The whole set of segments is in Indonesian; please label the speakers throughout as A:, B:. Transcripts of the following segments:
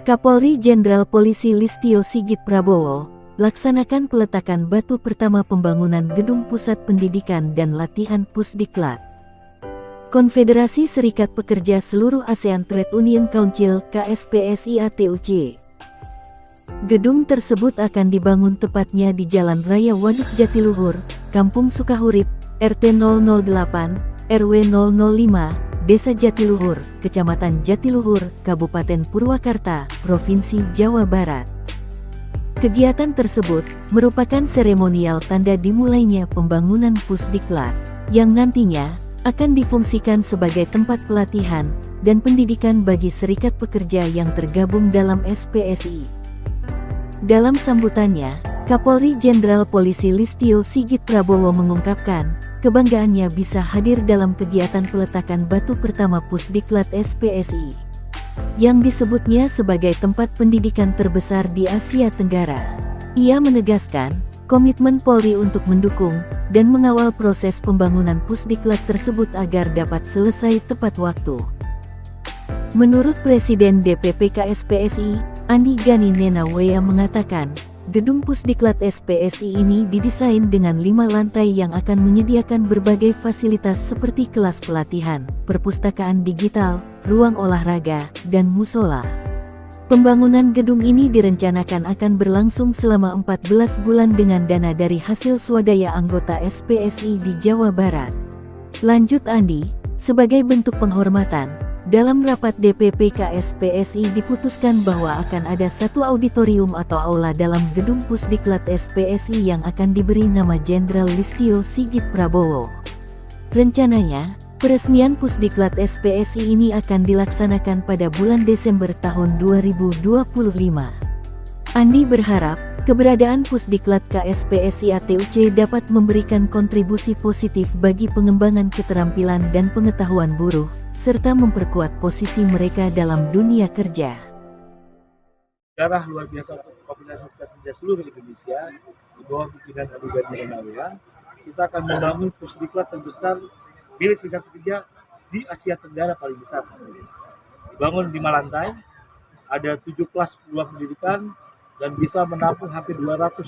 A: Kapolri Jenderal Polisi Listio Sigit Prabowo laksanakan peletakan batu pertama pembangunan Gedung Pusat Pendidikan dan Latihan Pusdiklat. Konfederasi Serikat Pekerja Seluruh ASEAN Trade Union Council KSPSI ATUC. Gedung tersebut akan dibangun tepatnya di Jalan Raya Waduk Jatiluhur, Kampung Sukahurip, RT 008, RW 005, Desa Jatiluhur, Kecamatan Jatiluhur, Kabupaten Purwakarta, Provinsi Jawa Barat. Kegiatan tersebut merupakan seremonial tanda dimulainya pembangunan Pusdiklat, yang nantinya akan difungsikan sebagai tempat pelatihan dan pendidikan bagi serikat pekerja yang tergabung dalam SPSI. Dalam sambutannya, Kapolri Jenderal Polisi Listio Sigit Prabowo mengungkapkan kebanggaannya bisa hadir dalam kegiatan peletakan batu pertama Pusdiklat SPSI, yang disebutnya sebagai tempat pendidikan terbesar di Asia Tenggara. Ia menegaskan komitmen Polri untuk mendukung dan mengawal proses pembangunan Pusdiklat tersebut agar dapat selesai tepat waktu. Menurut Presiden DPP KSPSI, Andi Gani Nenawea mengatakan, gedung Pusdiklat SPSI ini didesain dengan 5 lantai yang akan menyediakan berbagai fasilitas seperti kelas pelatihan, perpustakaan digital, ruang olahraga, dan musola. Pembangunan gedung ini direncanakan akan berlangsung selama 14 bulan dengan dana dari hasil swadaya anggota SPSI di Jawa Barat. Lanjut Andi, sebagai bentuk penghormatan, dalam rapat DPP KSPSI diputuskan bahwa akan ada satu auditorium atau aula dalam gedung Pusdiklat SPSI yang akan diberi nama Jenderal Listio Sigit Prabowo. Rencananya, peresmian Pusdiklat SPSI ini akan dilaksanakan pada bulan Desember tahun 2025. Andi berharap, keberadaan Pusdiklat KSPSI ATUC dapat memberikan kontribusi positif bagi pengembangan keterampilan dan pengetahuan buruh, serta memperkuat posisi mereka dalam dunia kerja.
B: Sejarah luar biasa untuk Komunitas Serikat Pekerja seluruh Indonesia, di bawah pimpinan Andi Gani Nenawea, kita akan membangun Pusdiklat terbesar milik serikat pekerja di Asia Tenggara paling besar. Dibangun 5 lantai, ada 7 kelas ruang pendidikan, dan bisa menampung hampir 200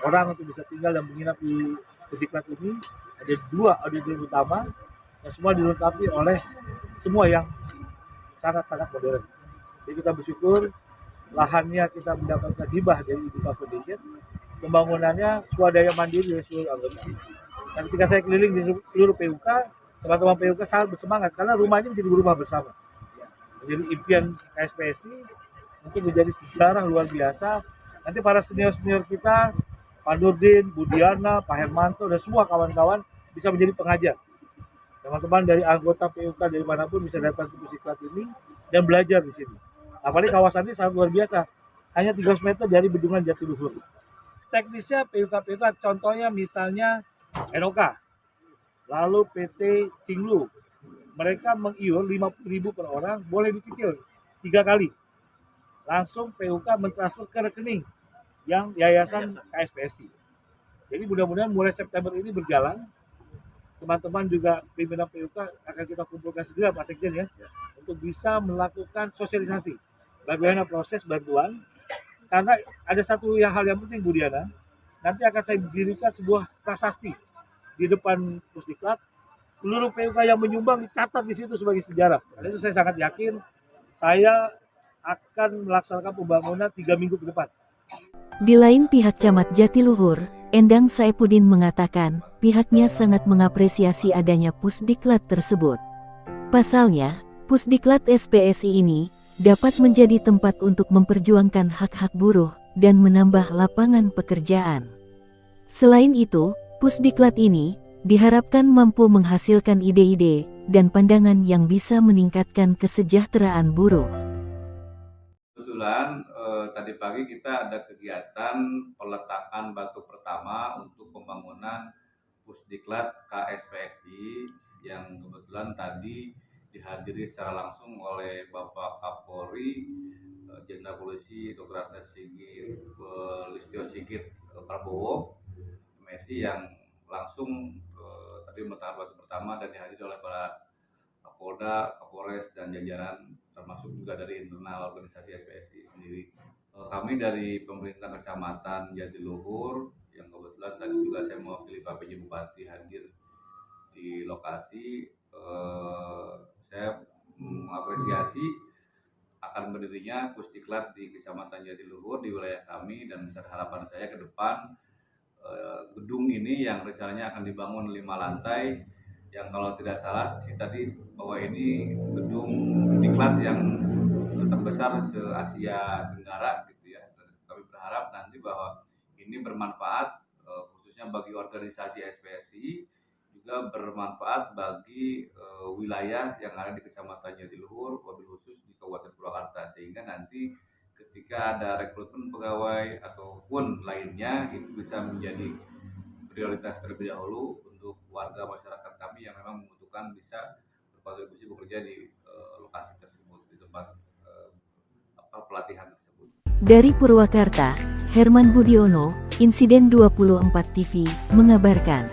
B: orang untuk bisa tinggal dan menginap di Pusdiklat ini. Ada 2 auditorium utama, yang semua dilengkapi oleh semua yang sangat-sangat modern. Jadi kita bersyukur lahannya kita mendapatkan hibah dari Ibuka Foundation, pembangunannya swadaya mandiri dari seluruh anggota. Dan ketika saya keliling di seluruh PUK, teman-teman PUK sangat bersemangat karena rumahnya menjadi rumah bersama. Jadi impian KSPSI mungkin menjadi sejarah luar biasa. Nanti para senior-senior kita, Pak Nurdin, Budiana, Pak Hermanto, dan semua kawan-kawan bisa menjadi pengajar. Teman-teman dari anggota PUK dari manapun bisa datang ke Pusdiklat ini dan belajar di sini. Apalagi kawasan ini sangat luar biasa, hanya 300 meter dari Bendungan Jatiluhur. Teknisnya PUK contohnya misalnya NOK, lalu PT Cinglu, mereka mengiur 50.000 per orang, boleh dicicil 3 kali. Langsung PUK mentransfer ke rekening yang Yayasan KSPSI. Jadi mudah-mudahan mulai September ini berjalan. Teman-teman juga pimpinan PUK akan kita kumpulkan segera Pak Sekjen ya, untuk bisa melakukan sosialisasi bagaimana proses bantuan. Karena ada satu hal yang penting Bu Diana, nanti akan saya dirikan sebuah prasasti di depan Pusdiklat. Seluruh PUK yang menyumbang dicatat di situ sebagai sejarah. Dan itu saya sangat yakin saya akan melaksanakan pembangunan 3 minggu ke depan.
A: Di lain pihak Camat Jatiluhur, Endang Saipudin mengatakan pihaknya sangat mengapresiasi adanya Pusdiklat tersebut. Pasalnya, Pusdiklat SPSI ini dapat menjadi tempat untuk memperjuangkan hak-hak buruh dan menambah lapangan pekerjaan. Selain itu, Pusdiklat ini diharapkan mampu menghasilkan ide-ide dan pandangan yang bisa meningkatkan kesejahteraan buruh.
C: Kebetulan tadi pagi kita ada kegiatan peletakan batu pertama untuk pembangunan Pusdiklat KSPSI yang kebetulan tadi dihadiri secara langsung oleh Bapak Kapolri Jenderal Polisi Dr. Listio Sigit Prabowo MSI yang langsung tadi meletakkan batu pertama dan dihadiri oleh para Kapolda, Kapolres dan jajaran termasuk juga dari internal organisasi SPSI sendiri. Kami dari pemerintah Kecamatan Jatiluhur, yang kebetulan tadi juga saya mewakili Pak PJ Bupati hadir di lokasi, saya mengapresiasi akan berdirinya Pusdiklat di Kecamatan Jatiluhur di wilayah kami, dan besar harapan saya ke depan gedung ini yang rencananya akan dibangun 5 lantai, yang kalau tidak salah sih tadi bahwa ini gedung diklat yang terbesar se-Asia Tenggara gitu ya. Dan kami berharap nanti bahwa ini bermanfaat khususnya bagi organisasi SPSI, juga bermanfaat bagi wilayah yang ada di Kecamatan Jatiluhur, wabil khusus di Kabupaten Purwakarta, sehingga nanti ketika ada rekrutmen pegawai ataupun lainnya itu bisa menjadi prioritas terlebih dahulu untuk warga masyarakat kami yang memang membutuhkan bisa berkontribusi bekerja di lokasi tersebut, di tempat pelatihan tersebut.
A: Dari Purwakarta, Herman Budiono, Insiden 24 TV, mengabarkan.